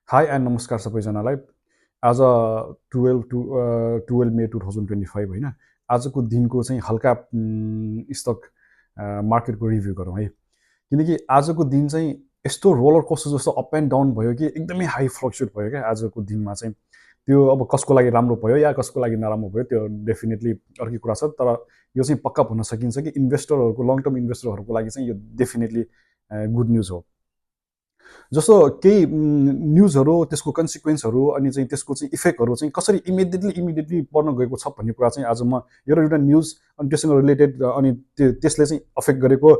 High and नमस्कार सबैजनालाई। आज 12 मे 2025 होइन, आजको दिनको चाहिँ हल्का स्टक मार्केटको रिभ्यू गरौँ है। किनकि आजको दिन चाहिँ यस्तो रोलर कोस्टर जस्तो अप एन्ड डाउन भयो कि एकदमै हाई फ्लक्चुएट भयो क्या आजको दिनमा चाहिँ। त्यो अब कसको लागि राम्रो भयो या कसको लागि नराम्रो भयो त्यो डेफिनेटली अर्कै कुरा छ, तर यो चाहिँ पक्का भन्न सकिन्छ कि इन्भेस्टरहरूको, लङ टर्म इन्भेस्टरहरूको लागि चाहिँ यो डेफिनेटली गुड न्युज हो। जस्तो केही न्युजहरू, त्यसको कन्सिक्वेन्सहरू अनि चाहिँ त्यसको चाहिँ इफेक्टहरू चाहिँ कसरी इमिडिएटली पर्न गएको छ भन्ने कुरा चाहिँ आज म एउटा न्युज अनि त्योसँग रिलेटेड अनि त्यसले चाहिँ अफेक्ट गरेको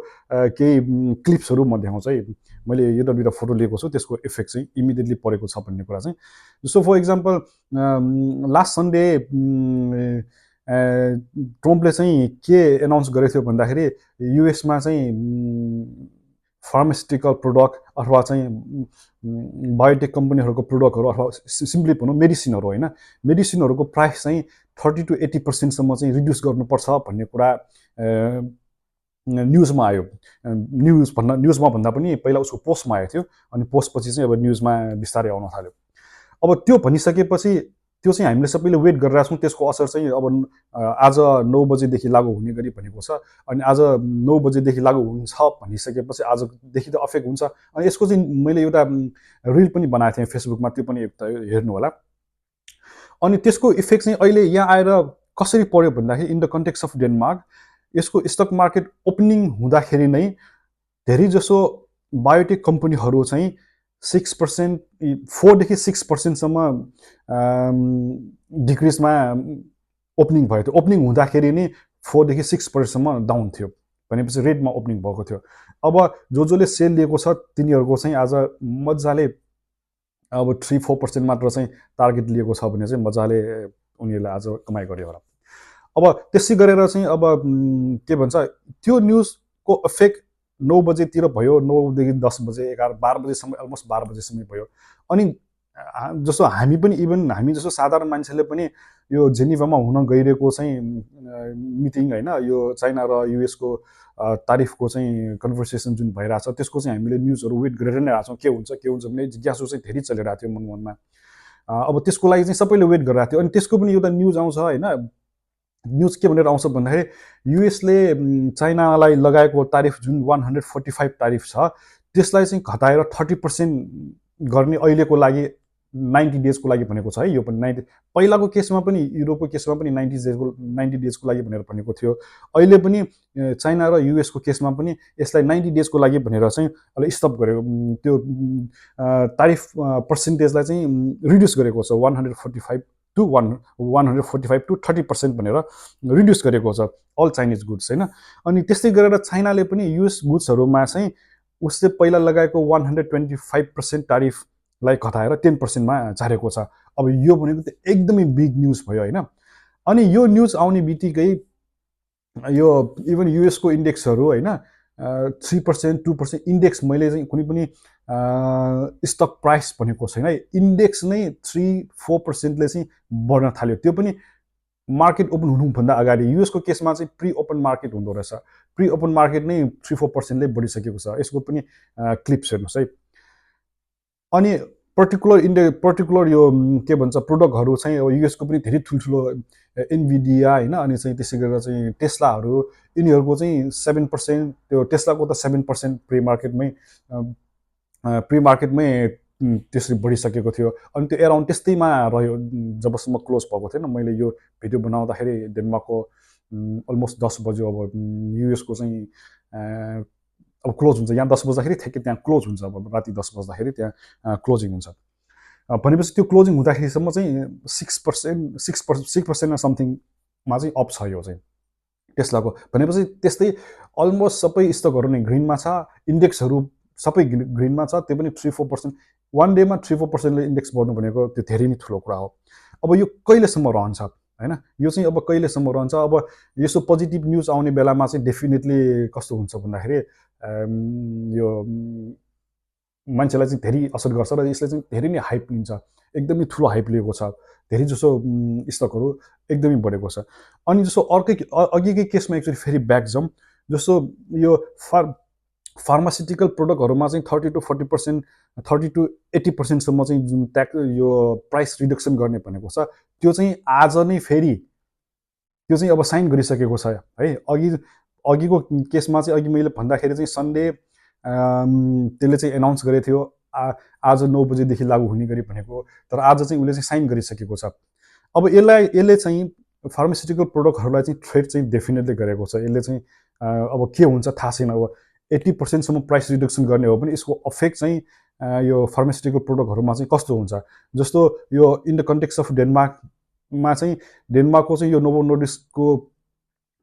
केही क्लिप्सहरू म देखाउँछु है। मैले एउटा दुइटा फोटो लिएको छु, त्यसको इफेक्ट चाहिँ इमिडिएटली परेको छ भन्ने कुरा चाहिँ। जस्तो फर इक्जाम्पल लास्ट सन्डे ट्रम्पले चाहिँ के एनाउन्स गरेको थियो भन्दाखेरि युएसमा चाहिँ फार्मास्युटिकल प्रोडक्ट अथवा चाहिँ बायोटेक कम्पनीहरूको प्रोडक्टहरू अथवा सिम्पली भनौँ मेडिसिनहरू होइन, मेडिसिनहरूको प्राइस चाहिँ 30-80% चाहिँ रिड्युस गर्नुपर्छ भन्ने कुरा न्युजमा आयो। न्युजमा भन्दा पनि पहिला उसको पोस्टमा आएको थियो, अनि पोस्टपछि चाहिँ अब न्युजमा बिस्तारै आउन थाल्यो। अब त्यो भनिसकेपछि त्यो चाहिँ हामीले सबैले वेट गरिरहेको छौँ। त्यसको असर चाहिँ अब आज 9 बजेदेखि लागु हुने गरी भनेको छ, अनि आज 9 बजेदेखि लागु हुन्छ भनिसकेपछि आजदेखि त अफेक्ट हुन्छ। अनि यसको चाहिँ मैले एउटा रिल पनि बनाएको थिएँ फेसबुकमा, त्यो पनि हेर्नु होला। अनि त्यसको इफेक्ट चाहिँ अहिले यहाँ आएर कसरी पर्यो भन्दाखेरि in the context of Denmark, यसको स्टक मार्केट ओपनिङ हुँदाखेरि नै धेरै जसो बायोटेक कम्पनीहरू चाहिँ 6%, 4देखि 6%सम्म डिक्रिजमा ओपनिङ भयो। थियो ओपनिङ हुँदाखेरि नै 4देखि 6%सम्म डाउन थियो, भनेपछि रेडमा ओपनिङ भएको थियो। अब जसले सेल लिएको छ तिनीहरूको चाहिँ आज मजाले अब 3-4% मात्र चाहिँ टार्गेट लिएको छ भने चाहिँ मजाले उनीहरूले आज कमाइ गर्यो होला। अब त्यसै गरेर चाहिँ अब के भन्छ, त्यो न्युजको इफेक्ट 9 बजेतिर भयो, 9देखि 10 बजे, 11, 12 बजेसम्म, अलमोस्ट 12 बजेसम्म भयो। अनि जस्तो हामी पनि, इभन हामी जस्तो साधारण मान्छेले पनि यो जेनिभामा हुन गइरहेको चाहिँ मिटिङ होइन, यो चाइना र युएसको तारिफको चाहिँ कन्भर्सेसन जुन भइरहेछ त्यसको चाहिँ हामीले न्युजहरू वेट गरेर नै आएको छौँ। के हुन्छ भन्ने जिज्ञासु चाहिँ धेरै चलिरहेको थियो मनमा। अब त्यसको लागि चाहिँ सबैले वेट गरिरहेको थियो। अनि त्यसको पनि एउटा न्युज आउँछ होइन। न्युज के भनेर आउँछ भन्दाखेरि युएसले चाइनालाई लगाएको तारिफ जुन 145 तारिफ छ त्यसलाई चाहिँ घटाएर 30% गर्ने अहिलेको लागि 90 डेजको लागि भनेको छ है। यो पनि 90, पहिलाको केसमा पनि, युरोपको केसमा पनि 90 डेजको लागि भनेर भनेको थियो। अहिले पनि चाइना र युएसको केसमा पनि यसलाई 90 डेजको लागि भनेर चाहिँ अहिले स्टप गरेको, त्यो तारिफ पर्सेन्टेजलाई चाहिँ रिड्युस गरेको छ। 145 टु 30% भनेर रिड्युस गरेको छ अल चाइनिज गुड्स होइन। अनि त्यस्तै गरेर चाइनाले पनि युएस गुड्सहरूमा चाहिँ उसले पहिला लगाएको 125% तारिफलाई घटाएर 10%मा झारेको छ। अब यो भनेको त एकदमै बिग न्युज भयो होइन। अनि यो न्युज आउने बित्तिकै यो इभन युएसको इन्डेक्सहरू होइन, 3%, 2% इन्डेक्स, मैले चाहिँ कुनै पनि स्टक प्राइस भनेको छैन, इन्डेक्स नै 3-4%ले चाहिँ बढ्न थाल्यो। त्यो पनि मार्केट ओपन हुनुभन्दा अगाडि। युएसको केसमा चाहिँ प्री ओपन मार्केट हुँदो रहेछ, प्री ओपन मार्केट नै 3-4%ले बढिसकेको छ। यसको पनि क्लिप्स हेर्नुहोस् है। अनि पर्टिकुलर यो के भन्छ प्रोडक्टहरू चाहिँ अब युएसको पनि धेरै ठुल्ठुलो एनभिडिया होइन, अनि चाहिँ त्यसै गरेर चाहिँ टेस्लाहरू, यिनीहरूको चाहिँ 7%, त्यो टेस्लाको त 7% प्री मार्केटमै त्यसरी बढिसकेको थियो। अनि त्यो एराउन्ड त्यस्तैमा रह्यो जबसम्म क्लोज भएको थिएन। मैले यो भिडियो बनाउँदाखेरि डेनमार्कको अलमोस्ट 10 बज्यो। अब युएसको चाहिँ अब क्लोज हुन्छ, यहाँ 10 बज्दाखेरि ठ्याक्कै त्यहाँ क्लोज हुन्छ। अब राति 10 बज्दाखेरि त्यहाँ क्लोजिङ हुन्छ भनेपछि त्यो क्लोजिङ हुँदाखेरिसम्म चाहिँ 6% समथिङमा चाहिँ अप छ यो चाहिँ टेस्लाको। भनेपछि त्यस्तै अलमोस्ट सबै स्टकहरू नै ग्रिनमा छ, इन्डेक्सहरू सबै ग्रिनमा छ, त्यो पनि 3-4%। वान डेमा 3-4%ले इन्डेक्स बढ्नु भनेको त्यो धेरै नै ठुलो कुरा हो। अब यो कहिलेसम्म रहन्छ होइन, यो चाहिँ अब कहिलेसम्म रहन्छ। अब यस्तो पोजिटिभ न्युज आउने बेलामा चाहिँ डेफिनेटली कस्तो हुन्छ भन्दाखेरि यो मान्छेलाई चाहिँ धेरै असर गर्छ र यसले चाहिँ धेरै नै हाइप लिन्छ, एकदमै ठुलो हाइप लिएको छ। धेरै जसो स्टकहरू एकदमै बढेको छ। अनि जस्तो अघिकै केसमा एकचोटि फेरि ब्याक जाउँ, जस्तो यो फार्मास्युटिकल प्रोडक्टहरूमा चाहिँ 30 to 40%, 30 to 80%सम्म चाहिँ जुन यो प्राइस रिडक्सन गर्ने भनेको छ, त्यो चाहिँ आज नै फेरि त्यो चाहिँ अब साइन गरिसकेको छ है। अघिको केसमा चाहिँ अघि मैले भन्दाखेरि चाहिँ सन्डे त्यसले चाहिँ एनाउन्स गरेको थियो आज 9 बजेदेखि लागू हुने गरी भनेको, तर आज चाहिँ उसले चाहिँ साइन गरिसकेको छ। अब यसले चाहिँ फार्मास्युटिकल प्रोडक्टहरूलाई चाहिँ थ्रेट चाहिँ डेफिनेटली गरेको छ। यसले चाहिँ अब के हुन्छ थाहा छैन। अब 80%सम्म प्राइस रिडक्सन गर्ने हो भने यसको अफेक्ट चाहिँ यो फार्मास्युटिकल प्रोडक्टहरूमा चाहिँ कस्तो हुन्छ, जस्तो यो इन द कन्टेक्स्ट अफ डेनमार्कमा चाहिँ डेनमार्कको चाहिँ यो नोभो नोर्डिस्कको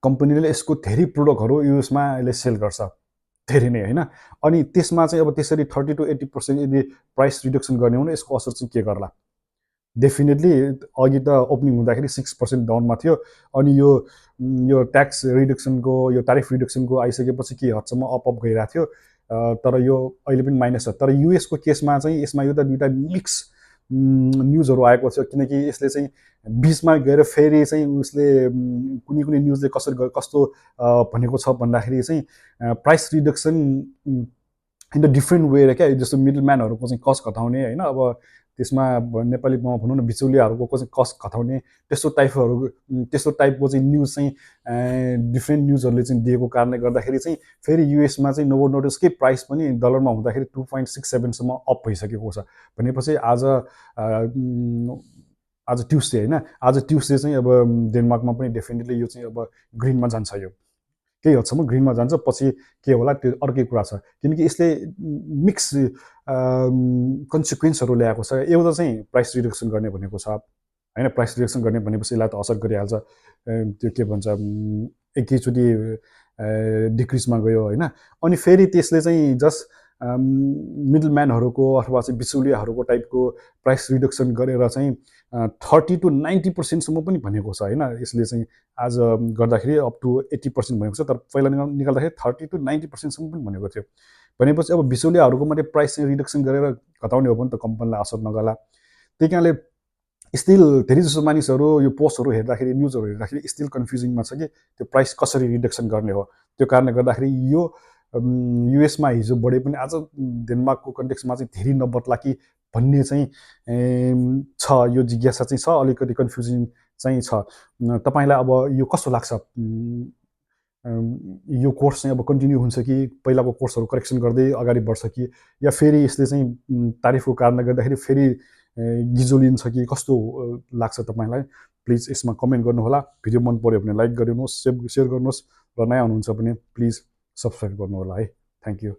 कम्पनीले यसको धेरै प्रोडक्टहरू युएसमा यसले सेल गर्छ, धेरै नै होइन। अनि त्यसमा चाहिँ अब त्यसरी 30 to 80% यदि प्राइस रिडक्सन गर्ने हो भने यसको असर चाहिँ के गर्ला। डेफिनेटली अघि त ओपनिङ हुँदाखेरि 6% डाउनमा थियो, अनि यो ट्याक्स रिडक्सनको यो तारिफ रिडक्सनको आइसकेपछि के हदसम्म अप गइरहेको थियो, तर यो अहिले पनि माइनस छ। तर युएसको केसमा चाहिँ यसमा यो त दुईवटा मिक्स न्युजहरू आएको छ, किनकि यसले चाहिँ बिचमा गएर फेरि चाहिँ उसले कुनै कुनै न्युजले कस्तो भनेको छ भन्दाखेरि चाहिँ price reduction in the different way क्या, जस्तो मिडल म्यानहरूको चाहिँ कस्ट घटाउने होइन, अब त्यसमा नेपालीमा भनौँ न बिचौलियाहरूको चाहिँ कस्ट घटाउने, त्यस्तो टाइपको चाहिँ न्युज चाहिँ डिफ्रेन्ट न्युजहरूले चाहिँ दिएको कारणले गर्दाखेरि चाहिँ फेरि युएसमा चाहिँ नोभो नोर्डिस्ककै प्राइस पनि डलरमा हुँदाखेरि 2.67सम्म अप भइसकेको छ। भनेपछि आज ट्युसडे होइन, आज ट्युसडे चाहिँ अब डेनमार्कमा पनि डेफिनेटली यो चाहिँ अब ग्रिनमा जान्छ, यो केही हदसम्म ग्रिनमा जान्छ। पछि के होला त्यो अर्कै कुरा छ, किनकि यसले मिक्स कन्सिक्वेन्सहरू ल्याएको छ। एउटा चाहिँ प्राइस रिडक्सन गर्ने भनेको छ होइन, प्राइस रिडक्सन गर्ने भनेपछि यसलाई त असर गरिहाल्छ, त्यो के भन्छ एकैचोटि डिक्रिजमा गयो होइन। अनि फेरि त्यसले चाहिँ जस्ट मिडल म्यानहरूको अथवा चाहिँ बिचौलियाहरूको टाइपको प्राइस रिडक्सन गरेर चाहिँ 30 to 90%सम्म पनि भनेको छ होइन। यसले चाहिँ आज गर्दाखेरि अप टु 80% भनेको छ, तर पहिला निकाल्दाखेरि 30 to 90%सम्म पनि भनेको थियो। भनेपछि अब बिचौलियाहरूको मात्रै प्राइस चाहिँ रिडक्सन गरेर घटाउने हो भने त कम्पनीलाई असर नगर्ला। त्यही कारणले स्टिल धेरै जसो मानिसहरू यो पोस्टहरू हेर्दाखेरि न्युजहरू हेर्दाखेरि स्टिल कन्फ्युजिङमा छ कि त्यो प्राइस कसरी रिडक्सन गर्ने हो। त्यो कारणले गर्दाखेरि यो युएसमा हिजो बढे पनि आज डेनमार्कको कन्टेक्समा चाहिँ धेरै नबद्ला कि भन्ने चाहिँ छ, यो जिज्ञासा चाहिँ छ, अलिकति कन्फ्युजिङ चाहिँ छ। तपाईँलाई अब यो कस्तो लाग्छ, यो कोर्स चाहिँ अब कन्टिन्यू हुन्छ कि पहिलाको कोर्सहरू करेक्सन गर्दै अगाडि बढ्छ कि, या फेरि यसले चाहिँ तारिफको कारणले गर्दाखेरि फेरि गिजोलिन्छ कि कस्तो लाग्छ तपाईँलाई? प्लिज यसमा कमेन्ट गर्नुहोला। भिडियो मन पऱ्यो भने लाइक गरिदिनुहोस्, सेयर गर्नुहोस्, र नयाँ हुनुहुन्छ भने प्लिज सब्सक्राइब गर्नुहोला है। Thank you.